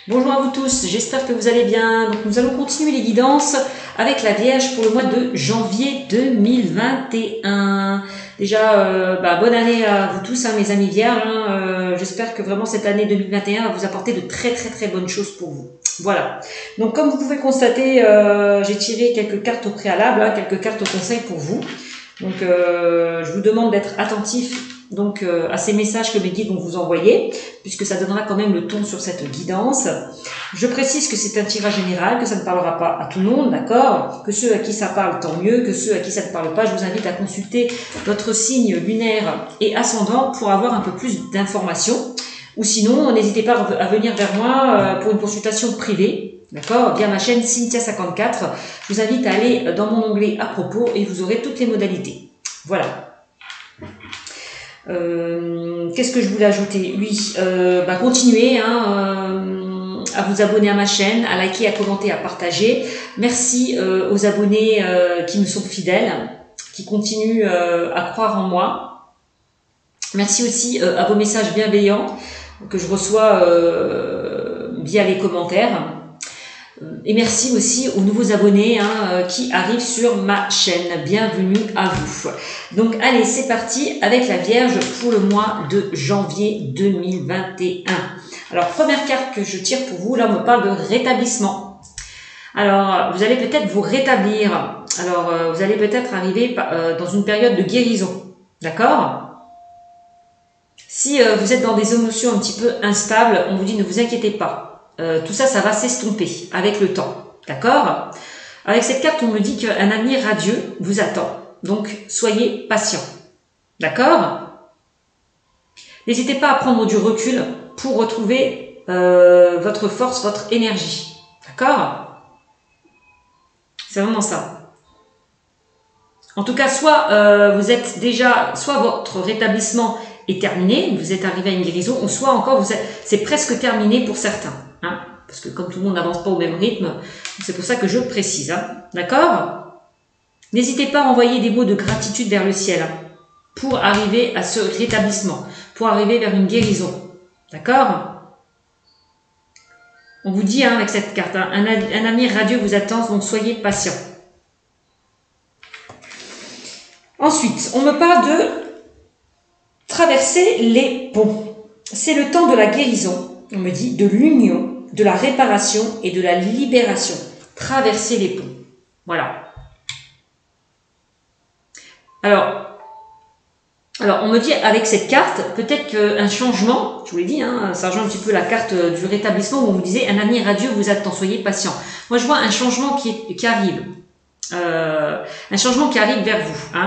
Bonjour à vous tous, j'espère que vous allez bien. Donc nous allons continuer les guidances avec la Vierge pour le mois de janvier 2021. Déjà, bonne année à vous tous, mes amis Vierges. J'espère que vraiment cette année 2021 va vous apporter de très bonnes choses pour vous. Voilà. Donc comme vous pouvez constater, j'ai tiré quelques cartes au préalable, quelques cartes au conseil pour vous. Donc je vous demande d'être attentif à ces messages que mes guides vont vous envoyer, puisque ça donnera quand même le ton sur cette guidance. Je précise que c'est un tirage général, que ça ne parlera pas à tout le monde, d'accord? Que ceux à qui ça parle, tant mieux, que ceux à qui ça ne parle pas, je vous invite à consulter votre signe lunaire et ascendant pour avoir un peu plus d'informations. Ou sinon, n'hésitez pas à venir vers moi pour une consultation privée, d'accord, via ma chaîne Cynthia54. Je vous invite à aller dans mon onglet à propos et vous aurez toutes les modalités. Voilà. Qu'est-ce que je voulais ajouter? Oui, continuez à vous abonner à ma chaîne, à liker, à commenter, à partager. Merci aux abonnés qui me sont fidèles, qui continuent à croire en moi. Merci aussi à vos messages bienveillants que je reçois via les commentaires. Et merci aussi aux nouveaux abonnés qui arrivent sur ma chaîne. Bienvenue à vous. Donc allez, c'est parti avec la Vierge pour le mois de janvier 2021. Alors, première carte que je tire pour vous, là on me parle de rétablissement. Alors, vous allez peut-être vous rétablir. Alors, vous allez peut-être arriver dans une période de guérison. D'accord ? Si vous êtes dans des émotions un petit peu instables, on vous dit ne vous inquiétez pas. Tout ça, ça va s'estomper avec le temps. D'accord? Avec cette carte, on me dit qu'un avenir radieux vous attend. Donc, soyez patient. D'accord? N'hésitez pas à prendre du recul pour retrouver votre force, votre énergie. D'accord? C'est vraiment ça. En tout cas, soit vous êtes déjà, soit votre rétablissement est terminé, vous êtes arrivé à une guérison, ou soit encore c'est presque terminé pour certains. Parce que comme tout le monde n'avance pas au même rythme, c'est pour ça que je précise. D'accord? N'hésitez pas à envoyer des mots de gratitude vers le ciel pour arriver à ce rétablissement, pour arriver vers une guérison. D'accord? On vous dit avec cette carte, un avenir radieux vous attend, donc soyez patient. Ensuite, on me parle de traverser les ponts. C'est le temps de la guérison, on me dit, de l'union, de la réparation et de la libération. Traverser les ponts. Voilà. Alors, on me dit avec cette carte, peut-être qu'un changement, je vous l'ai dit, ça rejoint un petit peu la carte du rétablissement où on vous disait un avenir radieux vous attend, soyez patient. Moi, je vois un changement qui arrive. Un changement qui arrive vers vous.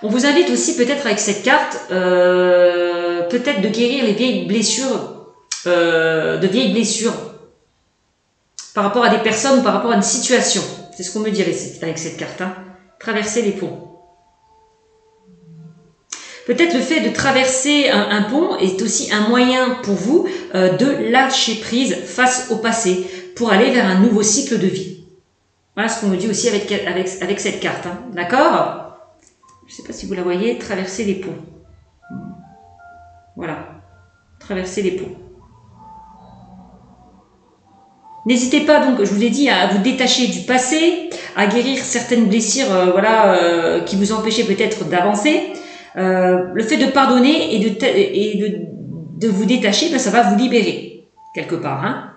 On vous invite aussi peut-être avec cette carte, peut-être de guérir les vieilles blessures, par rapport à des personnes ou par rapport à une situation. C'est ce qu'on me dit avec cette carte. Traverser les ponts. Peut-être le fait de traverser un pont est aussi un moyen pour vous de lâcher prise face au passé pour aller vers un nouveau cycle de vie. Voilà ce qu'on me dit aussi avec cette carte. D'accord ? Je ne sais pas si vous la voyez, traverser les ponts. Voilà. Traverser les ponts. N'hésitez pas, donc, je vous ai dit, à vous détacher du passé, à guérir certaines blessures qui vous empêchaient peut-être d'avancer. Le fait de pardonner et de vous détacher, ça va vous libérer, quelque part.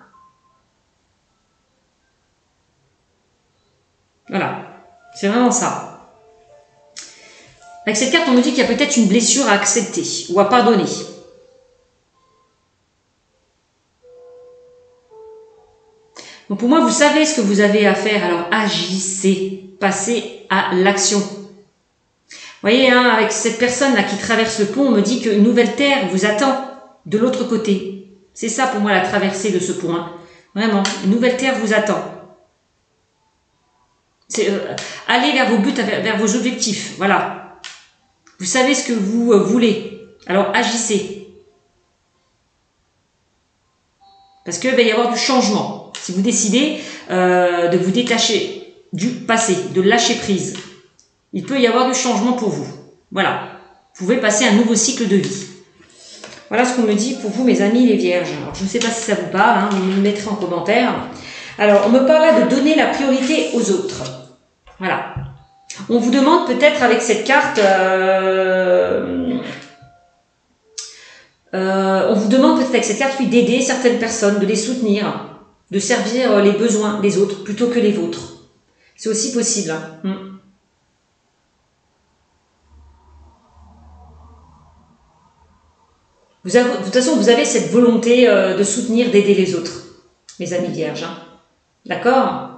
Voilà. C'est vraiment ça. Avec cette carte, on me dit qu'il y a peut-être une blessure à accepter ou à pardonner. Donc pour moi, vous savez ce que vous avez à faire, alors agissez, passez à l'action. Vous voyez, avec cette personne-là qui traverse le pont, on me dit qu'une nouvelle terre vous attend de l'autre côté. C'est ça pour moi la traversée de ce pont. Vraiment, une nouvelle terre vous attend. C'est aller vers vos buts, vers vos objectifs, voilà. Vous savez ce que vous voulez, alors agissez. Parce qu'il va y avoir du changement. Si vous décidez de vous détacher du passé, de lâcher prise, il peut y avoir du changement pour vous. Voilà. Vous pouvez passer un nouveau cycle de vie. Voilà ce qu'on me dit pour vous, mes amis les vierges. Alors, je ne sais pas si ça vous parle, hein, vous me le mettrez en commentaire. Alors, on me parle là de donner la priorité aux autres. Voilà. On vous demande peut-être avec cette carte... on vous demande peut-être avec cette carte d'aider certaines personnes, de les soutenir, de servir les besoins des autres plutôt que les vôtres. C'est aussi possible. Hein. De toute façon, vous avez cette volonté de soutenir, d'aider les autres, mes amis vierges. Hein. D'accord?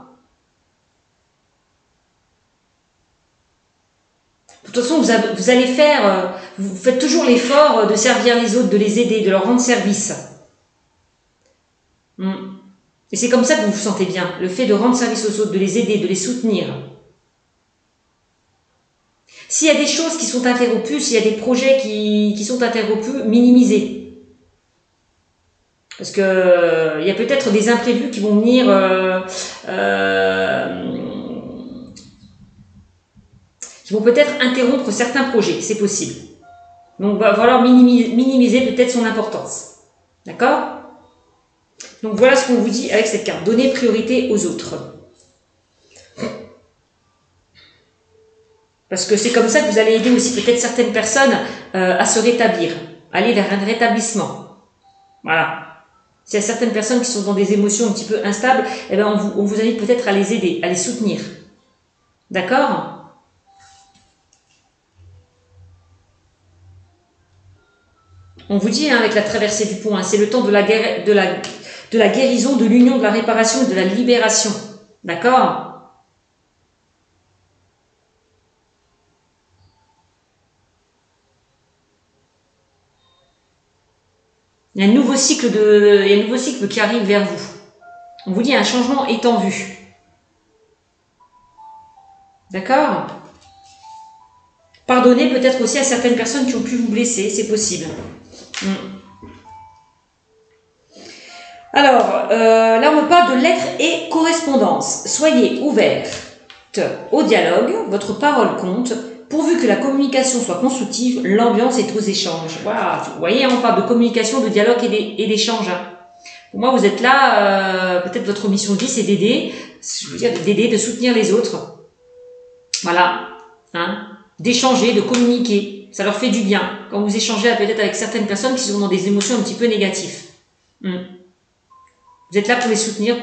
De toute façon, vous allez faire, vous faites toujours l'effort de servir les autres, de les aider, de leur rendre service. Et c'est comme ça que vous vous sentez bien, le fait de rendre service aux autres, de les aider, de les soutenir. S'il y a des choses qui sont interrompues, s'il y a des projets qui sont interrompus, minimisez. Parce que il y a peut-être des imprévus qui vont venir qui vont peut-être interrompre certains projets, c'est possible. Donc, il va falloir minimiser peut-être son importance. D'accord? Donc, voilà ce qu'on vous dit avec cette carte. Donner priorité aux autres. Parce que c'est comme ça que vous allez aider aussi peut-être certaines personnes à se rétablir, aller vers un rétablissement. Voilà. S'il y a certaines personnes qui sont dans des émotions un petit peu instables, eh ben on vous invite peut-être à les aider, à les soutenir. D'accord? On vous dit, hein, avec la traversée du pont, hein, c'est le temps de la guérison, de l'union, de la réparation et de la libération. D'accord? Il y a un nouveau cycle qui arrive vers vous. On vous dit, un changement est en vue. D'accord? Pardonnez peut-être aussi à certaines personnes qui ont pu vous blesser, c'est possible. Alors, là on me parle de lettres et correspondances. Soyez ouvertes au dialogue, votre parole compte. Pourvu que la communication soit constructive, l'ambiance est aux échanges. Voilà, vous voyez, on parle de communication, de dialogue et d'échange. Pour moi, vous êtes là, peut-être votre mission de vie, c'est d'aider, de soutenir les autres. Voilà, hein, d'échanger, de communiquer. Ça leur fait du bien. Quand vous échangez peut-être avec certaines personnes qui sont dans des émotions un petit peu négatives. Vous êtes là pour les soutenir,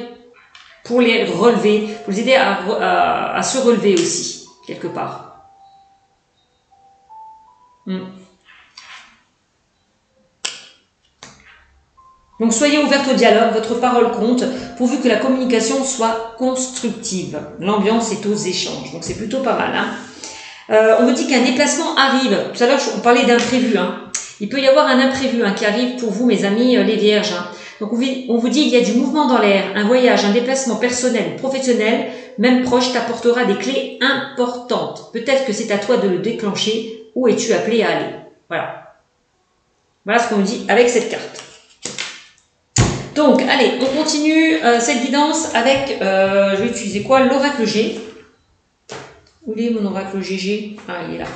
pour les relever, pour les aider à se relever aussi, quelque part. Donc soyez ouverts au dialogue, votre parole compte, pourvu que la communication soit constructive. L'ambiance est aux échanges, donc c'est plutôt pas mal. Hein. On me dit qu'un déplacement arrive. Tout à l'heure, on parlait d'imprévu. Hein. Il peut y avoir un imprévu qui arrive pour vous, mes amis les vierges. Hein. Donc on vous dit il y a du mouvement dans l'air, un voyage, un déplacement personnel ou professionnel, même proche, t'apportera des clés importantes. Peut-être que c'est à toi de le déclencher. Où es-tu appelé à aller? Voilà. Voilà ce qu'on me dit avec cette carte. Donc, allez, on continue cette guidance avec, je vais utiliser quoi? L'oracle G. Où est mon oracle GG? Ah, il est là.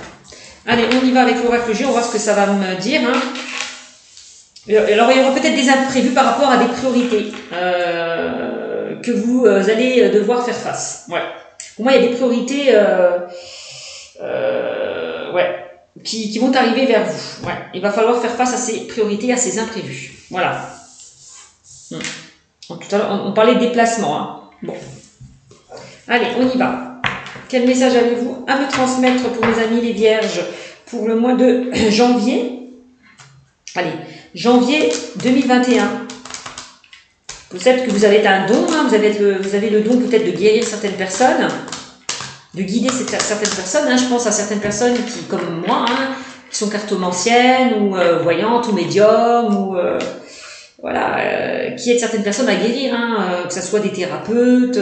Allez, on y va avec l'oracle G, on va voir ce que ça va me dire. Hein. Alors, il y aura peut-être des imprévus par rapport à des priorités que vous allez devoir faire face. Ouais. Pour moi, il y a des priorités qui vont arriver vers vous. Ouais. Il va falloir faire face à ces priorités, à ces imprévus. Voilà. Tout à l'heure, on parlait de déplacement. Hein. Bon. Allez, on y va. Quel message avez-vous à me transmettre pour mes amis les vierges pour le mois de janvier? Allez, janvier 2021. Peut-être que vous avez un don, hein, vous avez le don peut-être de guérir certaines personnes, de guider certaines personnes. Hein, je pense à certaines personnes qui, comme moi, hein, qui sont cartomanciennes ou voyantes ou médiums ou qui aident certaines personnes à guérir, hein, que ce soit des thérapeutes,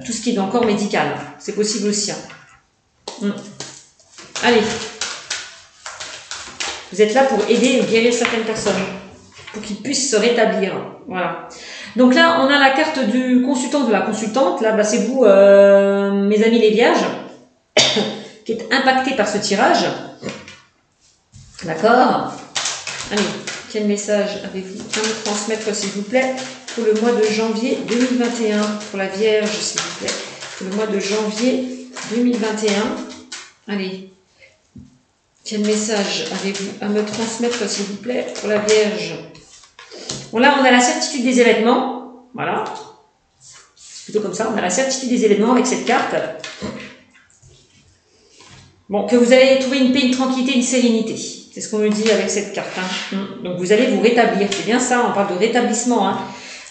tout ce qui est dans le corps médical. C'est possible aussi. Hein. Allez. Vous êtes là pour aider ou guérir certaines personnes, pour qu'ils puissent se rétablir. Voilà. Donc là, on a la carte du consultant, de la consultante. Là, c'est vous, mes amis les vierges, qui êtes impactés par ce tirage. D'accord. Allez, quel message avez-vous à me transmettre, s'il vous plaît, pour le mois de janvier 2021, pour la Vierge, s'il vous plaît, pour le mois de janvier 2021. Allez, quel message avez-vous à me transmettre, s'il vous plaît, pour la Vierge? Bon, là, on a la certitude des événements. Voilà. C'est plutôt comme ça. On a la certitude des événements avec cette carte. Bon, que vous allez trouver une paix, une tranquillité, une sérénité. C'est ce qu'on me dit avec cette carte. Hein. Donc, vous allez vous rétablir. C'est bien ça, on parle de rétablissement. Hein.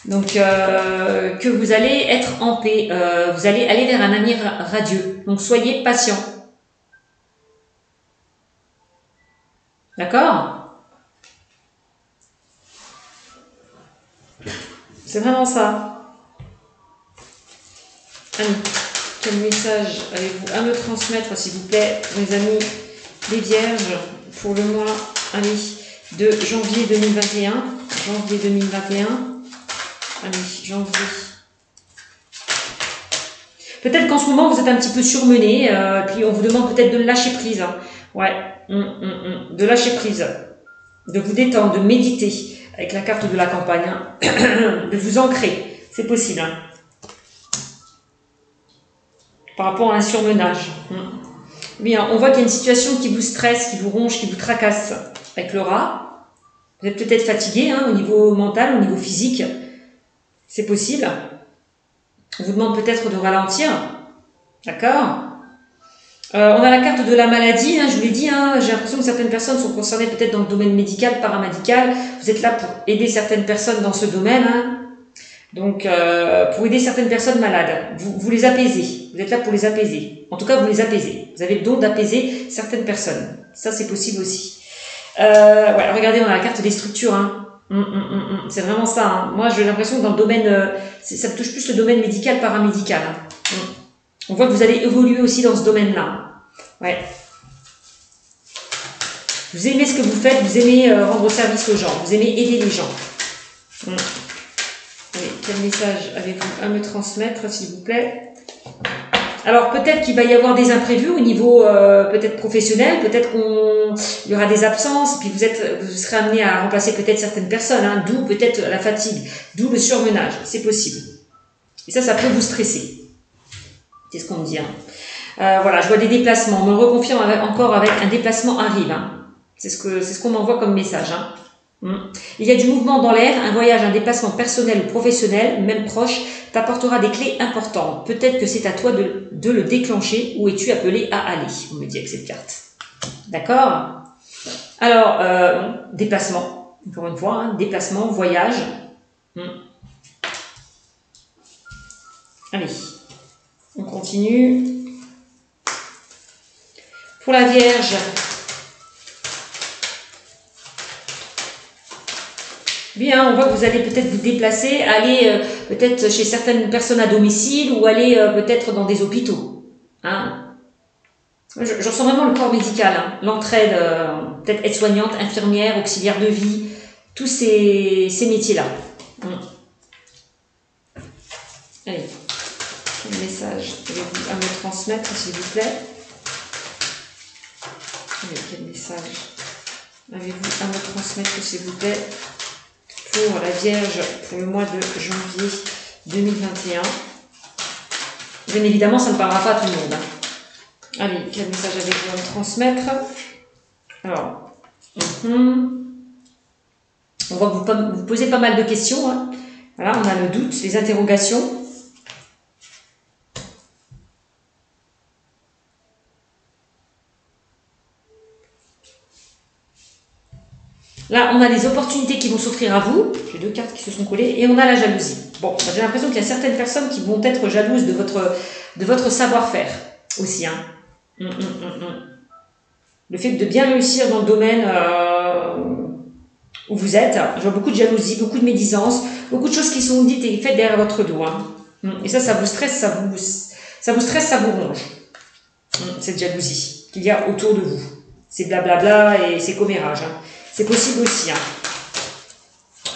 Donc, que vous allez être en paix. Vous allez aller vers un avenir radieux. Donc, soyez patient. D'accord? C'est vraiment ça. Allez, quel message avez-vous à me transmettre, s'il vous plaît, mes amis, les Vierges, pour le mois, allez, de janvier 2021. Janvier 2021. Allez, janvier. Peut-être qu'en ce moment, vous êtes un petit peu surmené, puis on vous demande peut-être de lâcher prise. Hein. Ouais, de lâcher prise, de vous détendre, de méditer, avec la carte de la campagne, hein. De vous ancrer, c'est possible. Hein. Par rapport à un surmenage. Bien, on voit qu'il y a une situation qui vous stresse, qui vous ronge, qui vous tracasse avec le rat. Vous êtes peut-être fatigué hein, au niveau mental, au niveau physique. C'est possible. On vous demande peut-être de ralentir. D'accord? On a la carte de la maladie, hein, je vous l'ai dit, hein, j'ai l'impression que certaines personnes sont concernées peut-être dans le domaine médical, paramédical. Vous êtes là pour aider certaines personnes dans ce domaine. Hein. Donc, pour aider certaines personnes malades, vous les apaisez. Vous êtes là pour les apaiser. En tout cas, vous les apaisez. Vous avez le don d'apaiser certaines personnes. Ça, c'est possible aussi. Ouais, regardez, on a la carte des structures. Hein. C'est vraiment ça. Hein. Moi, j'ai l'impression que dans le domaine, ça touche plus le domaine médical, paramédical. Hein. On voit que vous allez évoluer aussi dans ce domaine-là. Ouais. Vous aimez ce que vous faites, vous aimez rendre service aux gens, vous aimez aider les gens. Allez, quel message avez-vous à me transmettre, s'il vous plaît? Alors, peut-être qu'il va y avoir des imprévus au niveau peut-être professionnel, peut-être qu'il y aura des absences, puis vous serez amené à remplacer peut-être certaines personnes, hein, d'où peut-être la fatigue, d'où le surmenage, c'est possible. Et ça peut vous stresser. C'est ce qu'on me dit. Hein. Voilà, je vois des déplacements. On me le reconfirme encore avec un déplacement arrive. Hein. C'est ce qu'on m'envoie comme message. Hein. Il y a du mouvement dans l'air, un voyage, un déplacement personnel ou professionnel, même proche, t'apportera des clés importantes. Peut-être que c'est à toi de le déclencher. Où es-tu appelé à aller? On me dit avec cette carte. D'accord? Alors, déplacement. Encore une fois, hein, déplacement, voyage. Allez. On continue. Pour la Vierge, bien, on voit que vous allez peut-être vous déplacer, aller peut-être chez certaines personnes à domicile ou aller peut-être dans des hôpitaux. Hein. Je ressens vraiment le corps médical, hein. L'entraide, peut-être aide-soignante, infirmière, auxiliaire de vie, tous ces métiers-là. Allez. Quel message avez-vous à me transmettre, s'il vous plaît? Quel message avez-vous à me transmettre, s'il vous plaît, pour la Vierge, pour le mois de janvier 2021? Bien évidemment, ça ne parlera pas à tout le monde. Hein. Allez, quel message avez-vous à me transmettre? Alors, on voit que vous posez pas mal de questions. Hein. Voilà, on a le doute, les interrogations. Là, on a des opportunités qui vont s'offrir à vous. J'ai deux cartes qui se sont collées. Et on a la jalousie. Bon, j'ai l'impression qu'il y a certaines personnes qui vont être jalouses de votre savoir-faire aussi. Hein. Le fait de bien réussir dans le domaine où vous êtes. Je vois beaucoup de jalousie, beaucoup de médisance, beaucoup de choses qui sont dites et faites derrière votre dos. Hein. Et ça vous stresse, ça vous stresse, ça vous ronge. Cette jalousie qu'il y a autour de vous. C'est blablabla et c'est commérage. Hein. C'est possible aussi. Hein.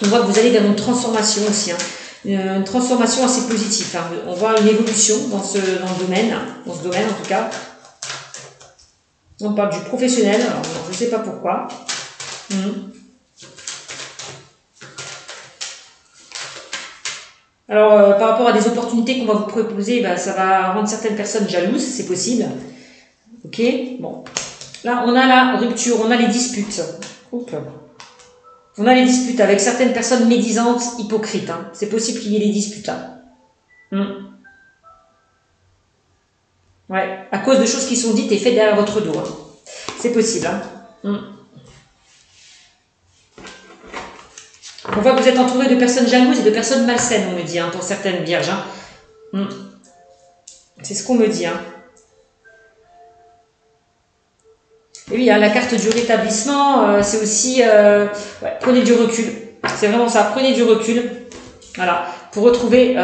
On voit que vous allez vers une transformation aussi. Hein. Une transformation assez positive. Hein. On voit une évolution dans ce domaine en tout cas. On parle du professionnel, alors je ne sais pas pourquoi. Alors, par rapport à des opportunités qu'on va vous proposer, bah, ça va rendre certaines personnes jalouses, c'est possible. Ok, bon. Là, on a la rupture, on a les disputes. Oups. On a les disputes avec certaines personnes médisantes, hypocrites. Hein. C'est possible qu'il y ait des disputes. Hein. Ouais, à cause de choses qui sont dites et faites derrière votre dos. Hein. C'est possible. Hein. On voit que vous êtes entouré de personnes jalouses et de personnes malsaines, on me dit, hein, pour certaines vierges. Hein. C'est ce qu'on me dit. Hein. Et oui, hein, la carte du rétablissement, c'est aussi... ouais, prenez du recul. C'est vraiment ça, prenez du recul. Voilà, pour retrouver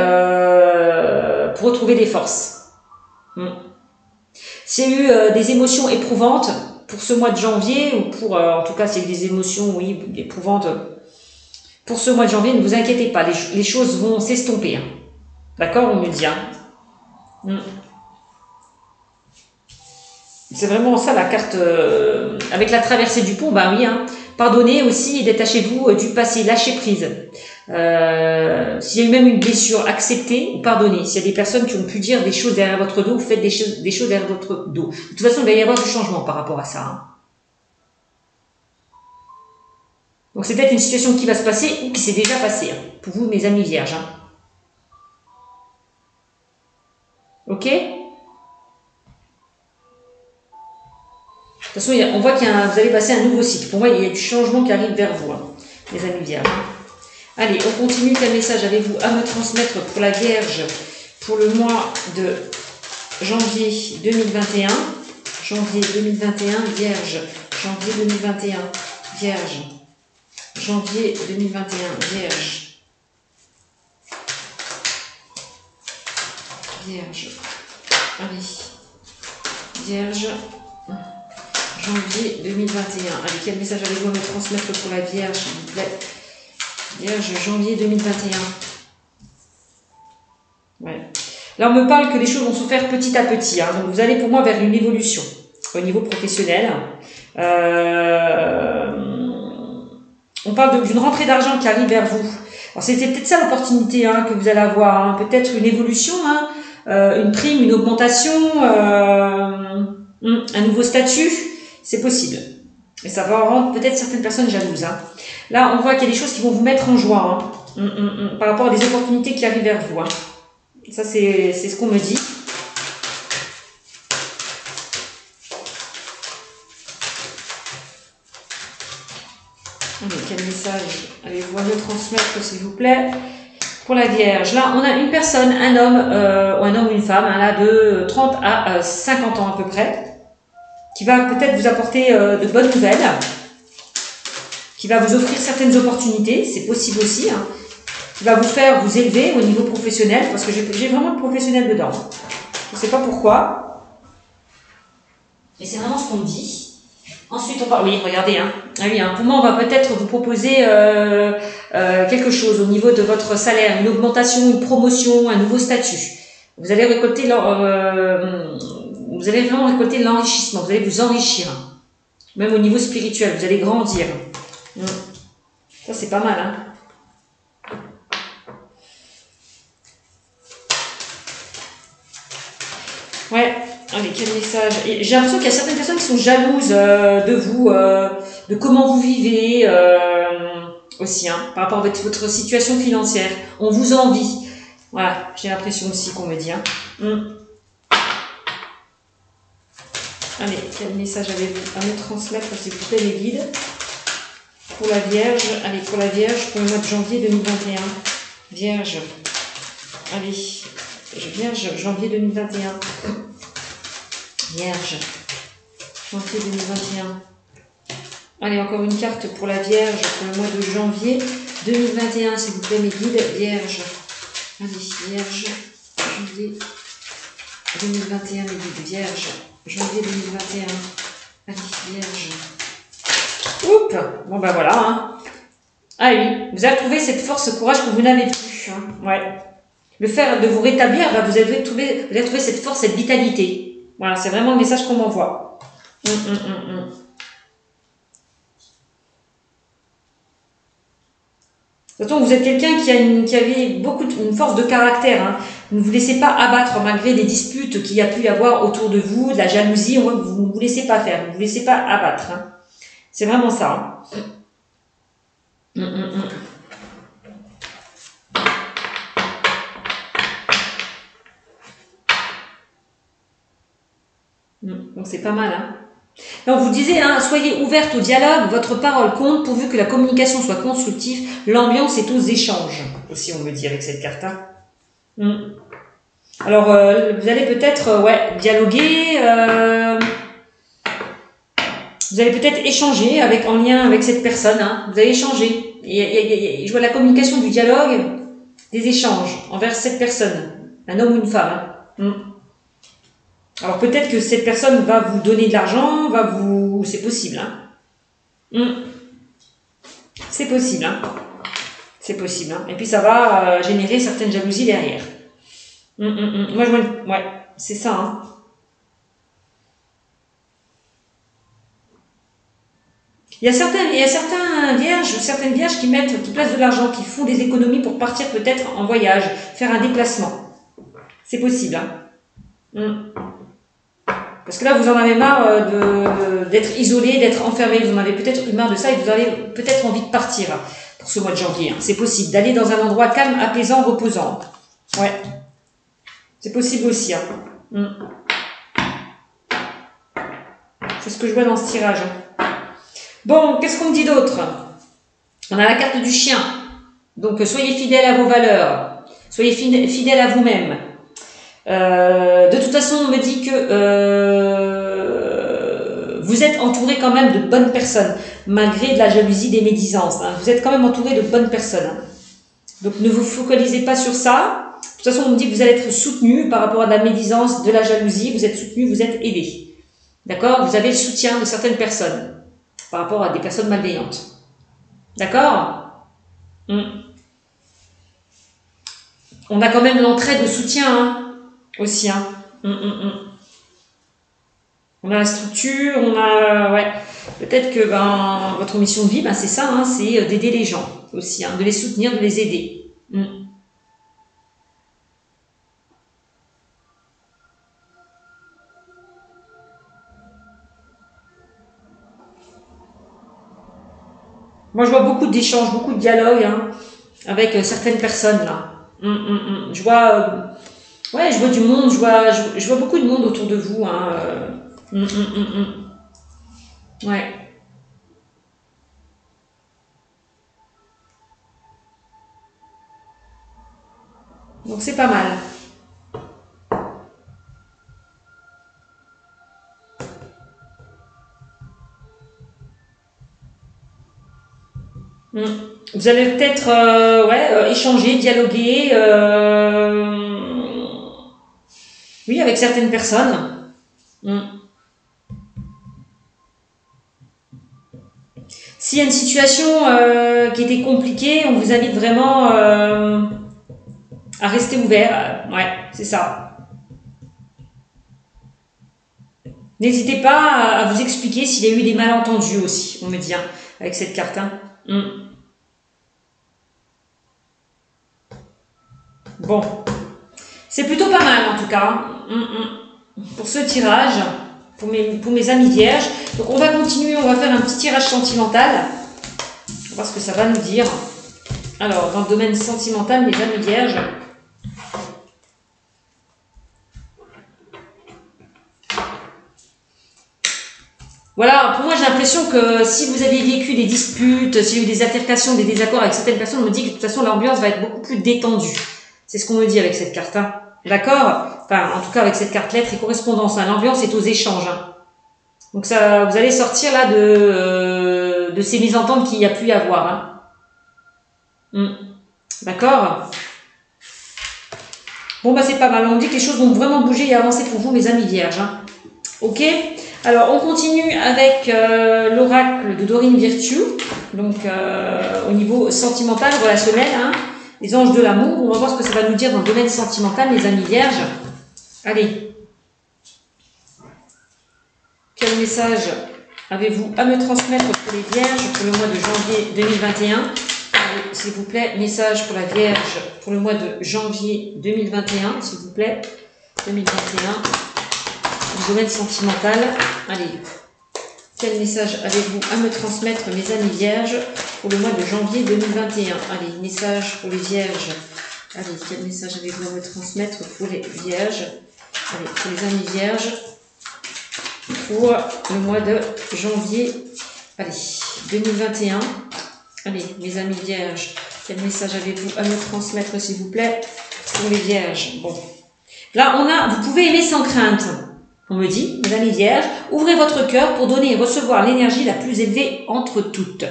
des forces. S'il y a eu des émotions éprouvantes pour ce mois de janvier, ou pour... en tout cas, s'il y a eu des émotions, oui, éprouvantes pour ce mois de janvier, ne vous inquiétez pas, les choses vont s'estomper. Hein. D'accord, on me dit. Hein. C'est vraiment ça la carte avec la traversée du pont, bah oui, hein. Pardonnez aussi et détachez-vous du passé, lâchez prise. S'il y a eu même une blessure, acceptez ou pardonnez. S'il y a des personnes qui ont pu dire des choses derrière votre dos, faites des choses derrière votre dos. De toute façon, il va y avoir du changement par rapport à ça. Hein. Donc c'est peut-être une situation qui va se passer ou qui s'est déjà passée, hein, pour vous mes amis vierges. Hein. Ok ? De toute façon, on voit qu'il vous allez passer un nouveau cycle. Pour moi, il y a du changement qui arrive vers vous, hein, les amis vierges. Allez, on continue. Quel message avez-vous à me transmettre pour la Vierge pour le mois de janvier 2021 ? Janvier 2021, Vierge. Janvier 2021, Vierge. Janvier 2021, Vierge. Vierge. Allez. Vierge. Janvier 2021. Allez, quel message allez-vous me transmettre pour la Vierge, s'il vous plaît? Vierge, janvier 2021. Ouais. Là, on me parle que les choses vont se faire petit à petit. Hein. Donc, vous allez pour moi vers une évolution au niveau professionnel. On parle d'une rentrée d'argent qui arrive vers vous. Alors, c'était peut-être ça l'opportunité hein, que vous allez avoir. Hein. Peut-être une évolution, hein, une prime, une augmentation, un nouveau statut. C'est possible. Et ça va rendre peut-être certaines personnes jalouses. Hein. Là, on voit qu'il y a des choses qui vont vous mettre en joie hein, par rapport à des opportunités qui arrivent vers vous. Hein. Ça, c'est ce qu'on me dit. Allez, quel message allez-vous me transmettre, s'il vous plaît, pour la Vierge. Là, on a une personne, un homme ou une femme, hein, là, de 30 à 50 ans à peu près, qui va peut-être vous apporter de bonnes nouvelles, qui va vous offrir certaines opportunités, c'est possible aussi, hein, qui va vous faire vous élever au niveau professionnel, parce que j'ai vraiment le professionnel dedans. Je ne sais pas pourquoi, mais c'est vraiment ce qu'on me dit. Ensuite, on va... Oui, regardez, hein. Ah oui, hein. Pour moi, on va peut-être vous proposer quelque chose au niveau de votre salaire, une augmentation, une promotion, un nouveau statut. Vous allez récolter vous allez vraiment récolter l'enrichissement, vous allez vous enrichir. Même au niveau spirituel, vous allez grandir. Ça, c'est pas mal, hein. Ouais, allez, quel message. J'ai l'impression qu'il y a certaines personnes qui sont jalouses de vous, de comment vous vivez aussi, hein, par rapport à votre situation financière. On vous envie. Voilà, j'ai l'impression aussi qu'on me dit. Hein. Allez, quel message avez-vous à me transmettre, s'il vous plaît, les guides? Pour la Vierge, allez, pour la Vierge, pour le mois de janvier 2021. Vierge, allez, Vierge, janvier 2021. Vierge, janvier 2021. Allez, encore une carte pour la Vierge, pour le mois de janvier 2021, s'il vous plaît, mes guides. Vierge, allez, Vierge, janvier 2021, mes guides. Vierge, janvier 2021. Allez, Vierge. Oups. Bon, ben voilà. Hein. Ah oui, vous avez trouvé cette force, ce courage que vous n'avez plus. Hein. Ouais. Le fait de vous rétablir, ben, vous avez trouvé cette force, cette vitalité. Voilà, c'est vraiment le message qu'on m'envoie. De toute façon, vous êtes quelqu'un qui avait une force de caractère. Hein. Vous ne vous laissez pas abattre malgré des disputes qu'il y a pu y avoir autour de vous, de la jalousie. Vous ne vous laissez pas faire, vous ne vous laissez pas abattre. Hein. C'est vraiment ça. Hein. Donc c'est pas mal. Hein. Donc vous disiez, hein, soyez ouverte au dialogue, votre parole compte pourvu que la communication soit constructive, l'ambiance est aux échanges, aussi on me dit avec cette carte. Hein. Alors vous allez peut-être dialoguer, vous allez peut-être échanger en lien avec cette personne, hein. Vous allez échanger. Je vois la communication du dialogue, des échanges envers cette personne, un homme ou une femme. Hein. Alors peut-être que cette personne va vous donner de l'argent, c'est possible. Hein. C'est possible. Hein. C'est possible. Hein. Et puis ça va générer certaines jalousies derrière. Moi je vois, ouais, c'est ça. Hein. Il y a certaines vierges qui placent de l'argent, qui font des économies pour partir peut-être en voyage, faire un déplacement. C'est possible. Hein. Parce que là, vous en avez marre d'être isolé, d'être enfermé. Vous en avez peut-être eu marre de ça et vous avez peut-être envie de partir pour ce mois de janvier. Hein. C'est possible d'aller dans un endroit calme, apaisant, reposant. Ouais. C'est possible aussi. Hein. C'est ce que je vois dans ce tirage. Bon, qu'est-ce qu'on me dit d'autre? On a la carte du chien. Donc, soyez fidèle à vos valeurs. Soyez fidèle à vous-même. De toute façon, on me dit que vous êtes entouré quand même de bonnes personnes, malgré de la jalousie, des médisances. Hein. Vous êtes quand même entouré de bonnes personnes. Hein. Donc, ne vous focalisez pas sur ça. De toute façon, on me dit que vous allez être soutenu par rapport à de la médisance, de la jalousie. Vous êtes soutenu, vous êtes aidé. D'accord? Vous avez le soutien de certaines personnes par rapport à des personnes malveillantes. D'accord? On a quand même l'entraide de soutien, hein. Aussi, hein. On a la structure, on a, peut-être que votre mission de vie, c'est ça, hein, c'est d'aider les gens aussi, hein, de les soutenir, de les aider. Moi, je vois beaucoup d'échanges, beaucoup de dialogues, hein, avec certaines personnes là. Je vois. Je vois du monde, je vois beaucoup de monde autour de vous. Hein. Ouais. Donc c'est pas mal. Vous allez peut-être échanger, dialoguer oui, avec certaines personnes. S'il y a une situation qui était compliquée, on vous invite vraiment à rester ouvert. Ouais, c'est ça. N'hésitez pas à vous expliquer s'il y a eu des malentendus aussi, on me dit, hein, avec cette carte. Hein. Bon, c'est plutôt pas mal en tout cas pour ce tirage, pour mes amis vierges. Donc on va continuer, on va faire un petit tirage sentimental. On va voir ce que ça va nous dire. Alors, dans le domaine sentimental, mes amis vierges. Voilà, pour moi j'ai l'impression que si vous avez vécu des disputes, s'il y a eu des altercations, des désaccords avec certaines personnes, on me dit que de toute façon l'ambiance va être beaucoup plus détendue. C'est ce qu'on me dit avec cette carte. Hein. D'accord? Enfin, en tout cas avec cette carte lettre et correspondance. Hein. L'ambiance est aux échanges. Hein. Donc ça, vous allez sortir là de ces mésententes qu'il y a pu y avoir. Hein. D'accord? Bon c'est pas mal. On me dit que les choses vont vraiment bouger et avancer pour vous, mes amis vierges. Hein. Ok? Alors, on continue avec l'oracle de Dorine Virtue, donc au niveau sentimental, relationnel, hein, les anges de l'amour. On va voir ce que ça va nous dire dans le domaine sentimental, mes amis vierges. Allez. Quel message avez-vous à me transmettre pour les vierges pour le mois de janvier 2021? s'il vous plaît, message pour la Vierge pour le mois de janvier 2021, s'il vous plaît. 2021, le domaine sentimental. Allez, quel message avez-vous à me transmettre, mes amis vierges, pour le mois de janvier 2021? Allez, message pour les vierges. Allez, quel message avez-vous à me transmettre pour les vierges? Allez, pour les amis vierges, pour le mois de janvier, allez, 2021. Allez, mes amis vierges, quel message avez-vous à me transmettre, s'il vous plaît, pour les vierges? Bon, là, vous pouvez aimer sans crainte. On me dit, mes amis vierges, ouvrez votre cœur pour donner et recevoir l'énergie la plus élevée entre toutes.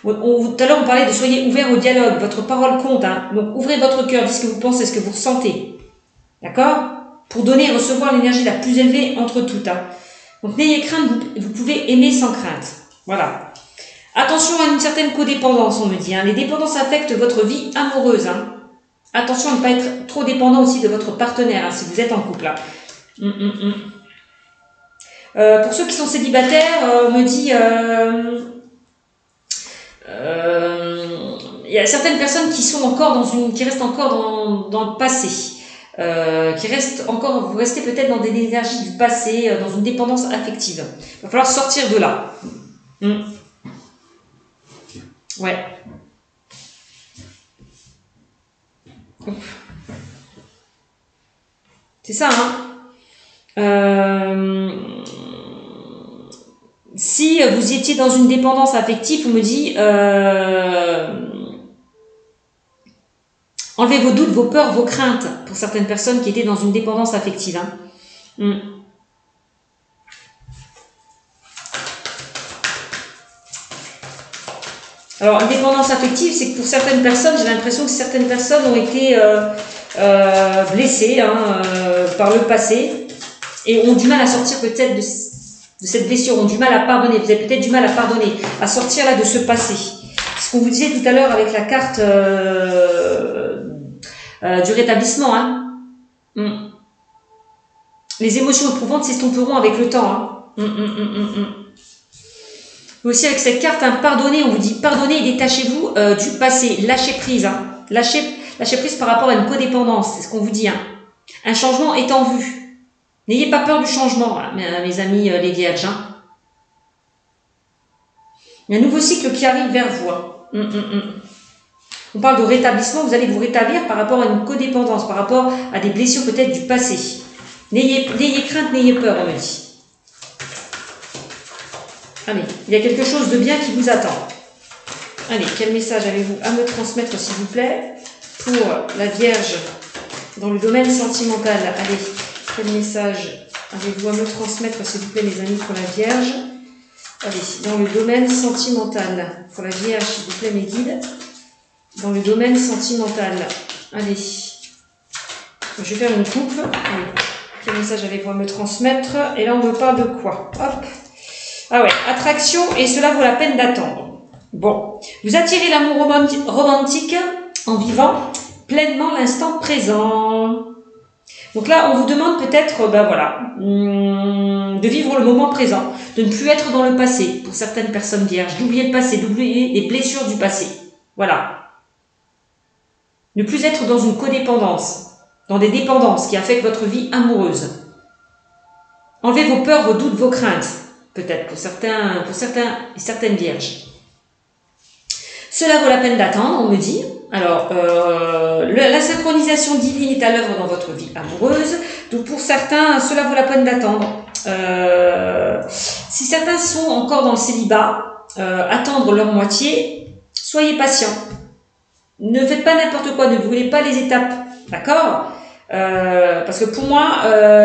Tout à l'heure, on parlait de soyez ouverts au dialogue, votre parole compte. Hein. Donc, ouvrez votre cœur, dites ce que vous pensez, ce que vous ressentez. D'accord? Pour donner et recevoir l'énergie la plus élevée entre toutes. Hein. Donc, n'ayez crainte, vous pouvez aimer sans crainte. Voilà. Attention à une certaine codépendance, on me dit. Hein. Les dépendances affectent votre vie amoureuse. Hein. Attention à ne pas être trop dépendant aussi de votre partenaire, hein, si vous êtes en couple. Hein. Pour ceux qui sont célibataires, on me dit... il y a certaines personnes qui sont encore qui restent encore dans le passé, vous restez peut-être dans des énergies du passé, dans une dépendance affective. Il va falloir sortir de là. Ouais. C'est ça, hein. Si vous étiez dans une dépendance affective, on me dit enlevez vos doutes, vos peurs, vos craintes pour certaines personnes qui étaient dans une dépendance affective. Hein. Alors, une dépendance affective, c'est que pour certaines personnes, j'ai l'impression que certaines personnes ont été blessées par le passé et ont du mal à sortir peut-être de cette blessure, ont du mal à pardonner. Vous avez peut-être du mal à pardonner, à sortir là de ce passé. Ce qu'on vous disait tout à l'heure avec la carte du rétablissement. Hein. Les émotions éprouvantes s'estomperont avec le temps. Hein. Aussi avec cette carte, hein, pardonnez, on vous dit pardonnez et détachez-vous du passé, lâchez prise. Hein. Lâchez prise par rapport à une codépendance, c'est ce qu'on vous dit. Hein. Un changement est en vue. N'ayez pas peur du changement, hein, mes amis les vierges. Hein. Il y a un nouveau cycle qui arrive vers vous. Hein. On parle de rétablissement, vous allez vous rétablir par rapport à une codépendance, par rapport à des blessures peut-être du passé. N'ayez crainte, n'ayez peur, on me dit. Allez, il y a quelque chose de bien qui vous attend. Allez, quel message avez-vous à me transmettre, s'il vous plaît, pour la Vierge dans le domaine sentimental? Allez, quel message avez-vous à me transmettre, s'il vous plaît, mes amis, pour la Vierge? Allez, dans le domaine sentimental, pour la Vierge, s'il vous plaît, mes guides. Dans le domaine sentimental, allez. Je vais faire une coupe. Allez. Quel message avez-vous à me transmettre? Et là, on me parle de quoi? Hop. Ah ouais, attraction, et cela vaut la peine d'attendre. Bon, vous attirez l'amour romantique en vivant pleinement l'instant présent. Donc là, on vous demande peut-être, de vivre le moment présent, de ne plus être dans le passé, pour certaines personnes vierges, d'oublier le passé, d'oublier les blessures du passé. Voilà. Ne plus être dans une codépendance, dans des dépendances qui affectent votre vie amoureuse. Enlevez vos peurs, vos doutes, vos craintes. Peut-être pour certaines vierges. Cela vaut la peine d'attendre, on me dit. Alors, la synchronisation divine est à l'œuvre dans votre vie amoureuse. Donc pour certains, cela vaut la peine d'attendre. Si certains sont encore dans le célibat, attendre leur moitié, soyez patients. Ne faites pas n'importe quoi, ne brûlez pas les étapes. D'accord? Parce que pour moi,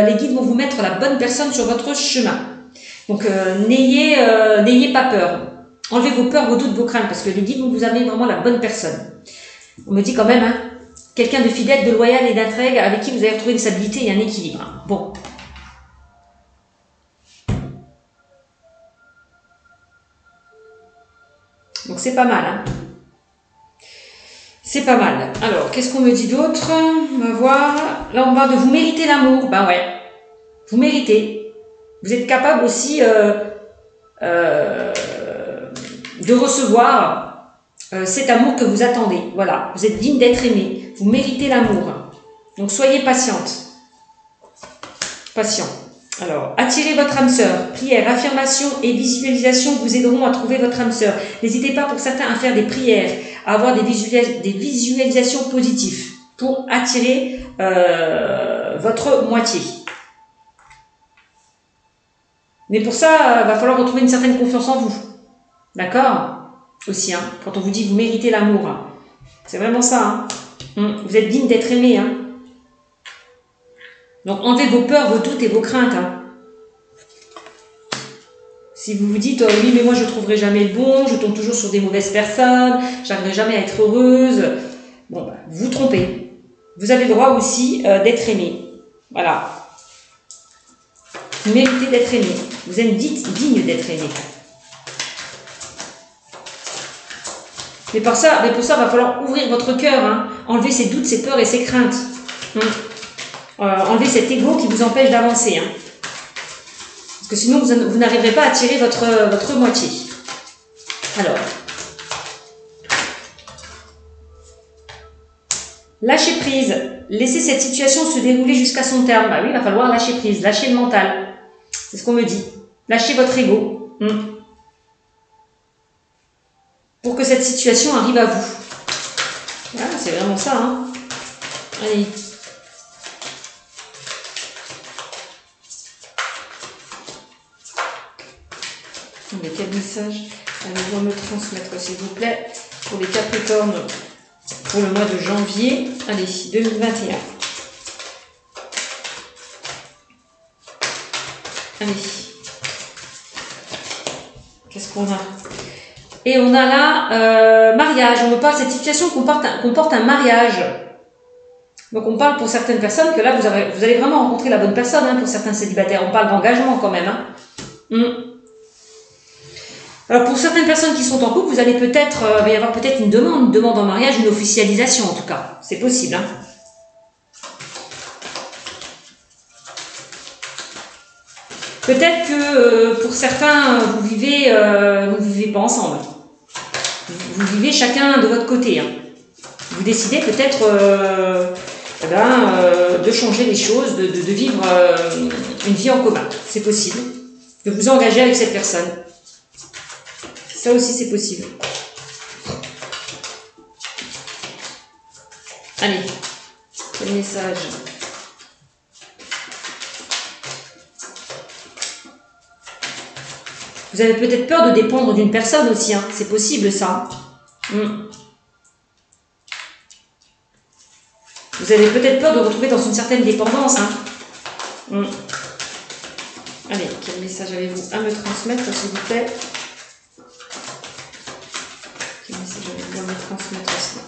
les guides vont vous mettre la bonne personne sur votre chemin. Donc, n'ayez pas peur. Enlevez vos peurs, vos doutes, vos craintes, parce que les guides vont vous amener vraiment la bonne personne. On me dit quand même, hein, quelqu'un de fidèle, de loyal et d'intègre, avec qui vous allez retrouver une stabilité et un équilibre. Hein. Bon. Donc, c'est pas mal. Hein. C'est pas mal. Alors, qu'est-ce qu'on me dit d'autre? On va voir. Là, on parle de vous méritez l'amour. Ben ouais. Vous méritez. Vous êtes capable aussi de recevoir cet amour que vous attendez. Voilà, vous êtes digne d'être aimé. Vous méritez l'amour. Donc soyez patiente. Patient. Alors, attirez votre âme sœur. Prière, affirmation et visualisation vous aideront à trouver votre âme sœur. N'hésitez pas pour certains à faire des prières, à avoir des visualisations positives pour attirer votre moitié. Mais pour ça, il va falloir retrouver une certaine confiance en vous. D'accord? Aussi, hein, quand on vous dit que vous méritez l'amour. Hein. C'est vraiment ça. Hein. Vous êtes digne d'être aimé. Hein. Donc enlevez vos peurs, vos doutes et vos craintes. Hein. Si vous vous dites, oh, oui, mais moi je ne trouverai jamais le bon, je tombe toujours sur des mauvaises personnes, j'arriverai jamais à être heureuse. Bon, bah, vous vous trompez. Vous avez le droit aussi d'être aimé. Voilà. Vous méritez d'être aimé. Vous êtes digne d'être aimé. Mais pour ça, il va falloir ouvrir votre cœur, hein. Enlever ces doutes, ces peurs et ces craintes. Enlever cet ego qui vous empêche d'avancer. Hein. Parce que sinon, vous n'arriverez pas à attirer votre moitié. Alors. Lâcher prise. Laissez cette situation se dérouler jusqu'à son terme. Bah oui, il va falloir lâcher prise, lâcher le mental. C'est ce qu'on me dit. Lâchez votre ego. Pour que cette situation arrive à vous. Voilà, c'est vraiment ça. Hein. Allez. Mais quel message allez-vous me transmettre, s'il vous plaît, pour les Capricornes, pour le mois de janvier, allez, 2021. Allez. Qu'est-ce qu'on a? Et on a là, mariage. On me parle de cette situation comporte un mariage. Donc on parle pour certaines personnes que là, vous allez vraiment rencontrer la bonne personne, hein, pour certains célibataires. On parle d'engagement quand même. Hein. Alors pour certaines personnes qui sont en couple, vous allez peut-être, il va y avoir peut-être une demande en mariage, une officialisation en tout cas. C'est possible. Hein. Peut-être que pour certains, vous ne vivez pas ensemble. Vous vivez chacun de votre côté. Hein. Vous décidez peut-être de changer les choses, de vivre une vie en commun. C'est possible. De vous engager avec cette personne. Ça aussi, c'est possible. Allez, quel message? Vous avez peut-être peur de dépendre d'une personne aussi, hein. C'est possible ça. Vous avez peut-être peur de vous retrouver dans une certaine dépendance. Hein. Allez, quel message avez-vous à me transmettre, s'il vous plaît? Quel message avez-vous à me transmettre aussi?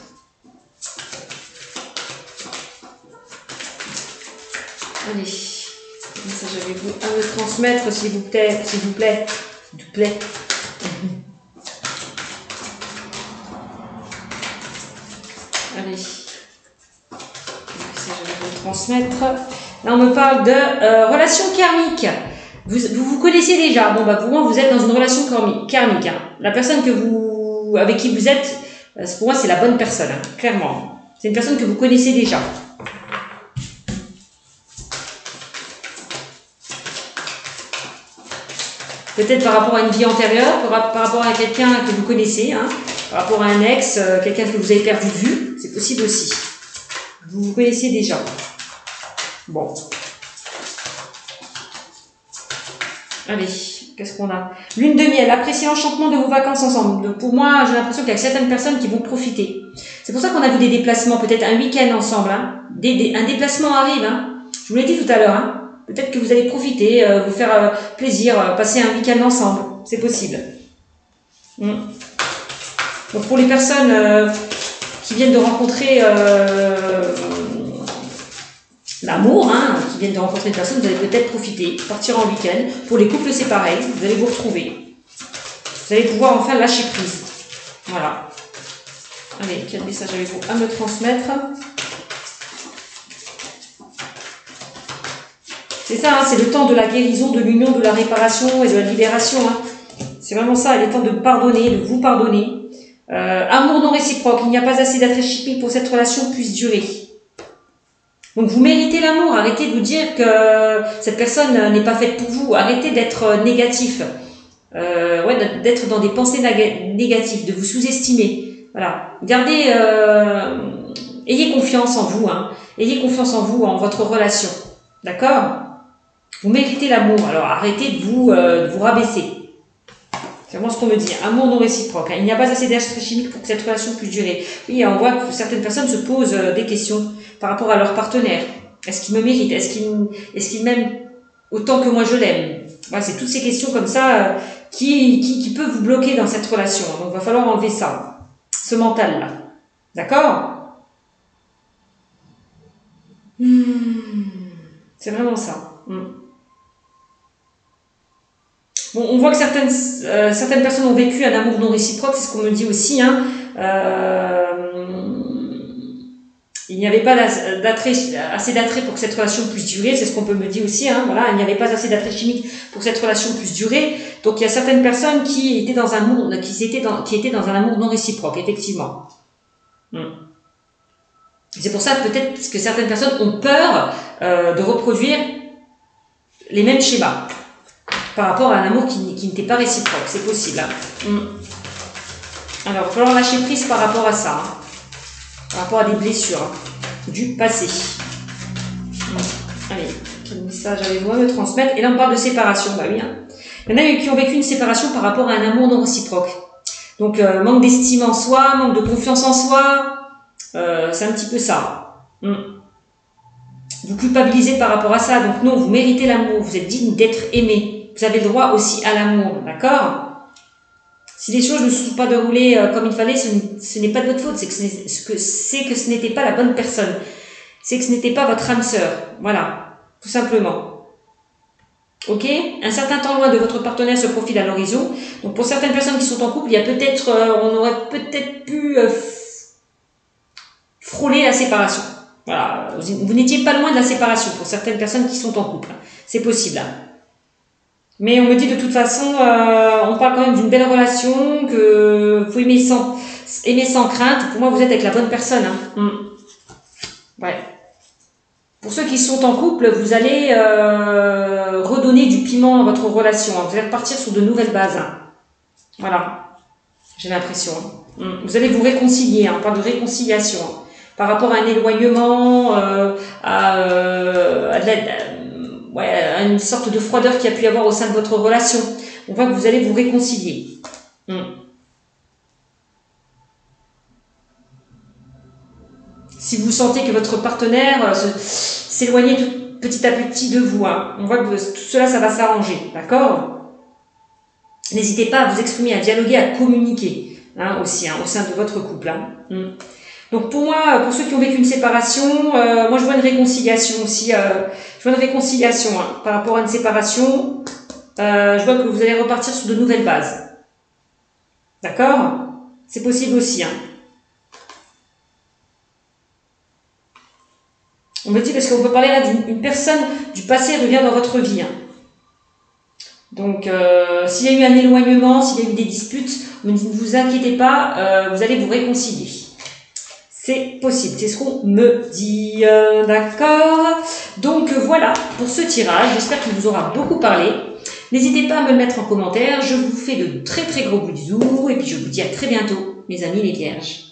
Allez, quel message avez-vous à me transmettre, s'il vous plaît? S'il vous plaît. S'il vous plaît. Allez. Transmettre. Là, on me parle de relation karmique. Vous connaissez déjà. Bon, bah, pour moi, vous êtes dans une relation karmique. Hein. La personne avec qui vous êtes, pour moi, c'est la bonne personne, hein, clairement. C'est une personne que vous connaissez déjà. Peut-être par rapport à une vie antérieure, par rapport à quelqu'un que vous connaissez, hein, par rapport à un ex, quelqu'un que vous avez perdu de vue. C'est possible aussi. Vous vous connaissez déjà. Bon. Allez, qu'est-ce qu'on a? Lune de miel, appréciez l'enchantement de vos vacances ensemble. Donc pour moi, j'ai l'impression qu'il y a certaines personnes qui vont profiter. C'est pour ça qu'on a vu des déplacements, peut-être un week-end ensemble. Hein. Un déplacement arrive. Hein. Je vous l'ai dit tout à l'heure. Hein. Peut-être que vous allez profiter, vous faire plaisir, passer un week-end ensemble. C'est possible. Donc pour les personnes qui viennent de rencontrer l'amour, hein, qui viennent de rencontrer une personne, vous allez peut-être profiter, partir en week-end. Pour les couples, c'est pareil, vous allez vous retrouver. Vous allez pouvoir enfin lâcher prise. Voilà. Allez, quel message avez-vous à me transmettre? C'est ça, hein, c'est le temps de la guérison, de l'union, de la réparation et de la libération. Hein. C'est vraiment ça, il est temps de pardonner, de vous pardonner. Amour non réciproque, il n'y a pas assez d'attrait chimique pour que cette relation puisse durer. Donc vous méritez l'amour, arrêtez de vous dire que cette personne n'est pas faite pour vous, arrêtez d'être négatif, d'être dans des pensées négatives, de vous sous-estimer. Voilà, gardez, ayez confiance en vous, hein. Ayez confiance en vous, en votre relation, d'accord? Vous méritez l'amour, alors arrêtez de vous rabaisser. C'est vraiment ce qu'on me dit, amour non réciproque. Hein. Il n'y a pas assez d'attrait chimique pour que cette relation puisse durer. Oui, on voit que certaines personnes se posent des questions par rapport à leur partenaire. Est-ce qu'il me mérite? Est-ce qu'il m'aime autant que moi je l'aime? Voilà, c'est toutes ces questions comme ça qui peuvent vous bloquer dans cette relation. Donc, il va falloir enlever ça, ce mental-là. D'accord? C'est vraiment ça. Bon, on voit que certaines personnes ont vécu un amour non réciproque, c'est ce qu'on me dit aussi. Hein. Il n'y avait pas assez d'attrait pour que cette relation puisse durer, c'est ce qu'on peut me dire aussi. Hein. Voilà, il n'y avait pas assez d'attrait chimique pour que cette relation puisse durer. Donc il y a certaines personnes qui étaient dans un amour, qui étaient dans un amour non réciproque, effectivement. C'est pour ça peut-être que certaines personnes ont peur de reproduire les mêmes schémas par rapport à un amour qui n'était pas réciproque. C'est possible. Hein. Alors, il va falloir lâcher prise par rapport à ça. Hein. Par rapport à des blessures hein, du passé. Allez, quel message avez-vous à me transmettre? Et là, on parle de séparation. Bah oui. Hein. Il y en a qui ont vécu une séparation par rapport à un amour non réciproque. Donc, manque d'estime en soi, manque de confiance en soi. C'est un petit peu ça. Vous culpabilisez par rapport à ça. Donc non, vous méritez l'amour. Vous êtes digne d'être aimé. Vous avez le droit aussi à l'amour. D'accord? Si les choses ne se sont pas déroulées comme il fallait, ce n'est pas de votre faute. C'est que ce n'était pas la bonne personne. C'est que ce n'était pas votre âme sœur. Voilà. Tout simplement. Ok? Un certain temps loin de votre partenaire se profile à l'horizon. Donc pour certaines personnes qui sont en couple, il y a peut-être, on aurait peut-être pu frôler la séparation. Voilà, vous n'étiez pas loin de la séparation pour certaines personnes qui sont en couple. C'est possible. Mais on me dit de toute façon, on parle quand même d'une belle relation, que vous aimer sans crainte. Pour moi, vous êtes avec la bonne personne. Hein. Ouais. Pour ceux qui sont en couple, vous allez redonner du piment à votre relation. Hein. Vous allez repartir sur de nouvelles bases. Hein. Voilà. J'ai l'impression. Vous allez vous réconcilier. Hein. On parle de réconciliation. Hein. Par rapport à un éloignement, à une sorte de froideur qu'il y a pu y avoir au sein de votre relation. On voit que vous allez vous réconcilier. Si vous sentez que votre partenaire s'éloigne petit à petit de vous, hein, on voit que tout cela, ça va s'arranger. D'accord? N'hésitez pas à vous exprimer, à dialoguer, à communiquer hein, aussi hein, au sein de votre couple. Hein. Donc pour moi, pour ceux qui ont vécu une séparation, moi je vois une réconciliation aussi. Je vois une réconciliation hein, par rapport à une séparation. Je vois que vous allez repartir sur de nouvelles bases. D'accord? C'est possible aussi. Hein. On me dit parce qu'on peut parler là d'une personne du passé revient dans votre vie. Hein. Donc s'il y a eu un éloignement, s'il y a eu des disputes, ne vous inquiétez pas, vous allez vous réconcilier. C'est possible, c'est ce qu'on me dit, d'accord? Donc voilà pour ce tirage, j'espère qu'il vous aura beaucoup parlé. N'hésitez pas à me le mettre en commentaire, je vous fais de très très gros bisous et puis je vous dis à très bientôt, mes amis les vierges.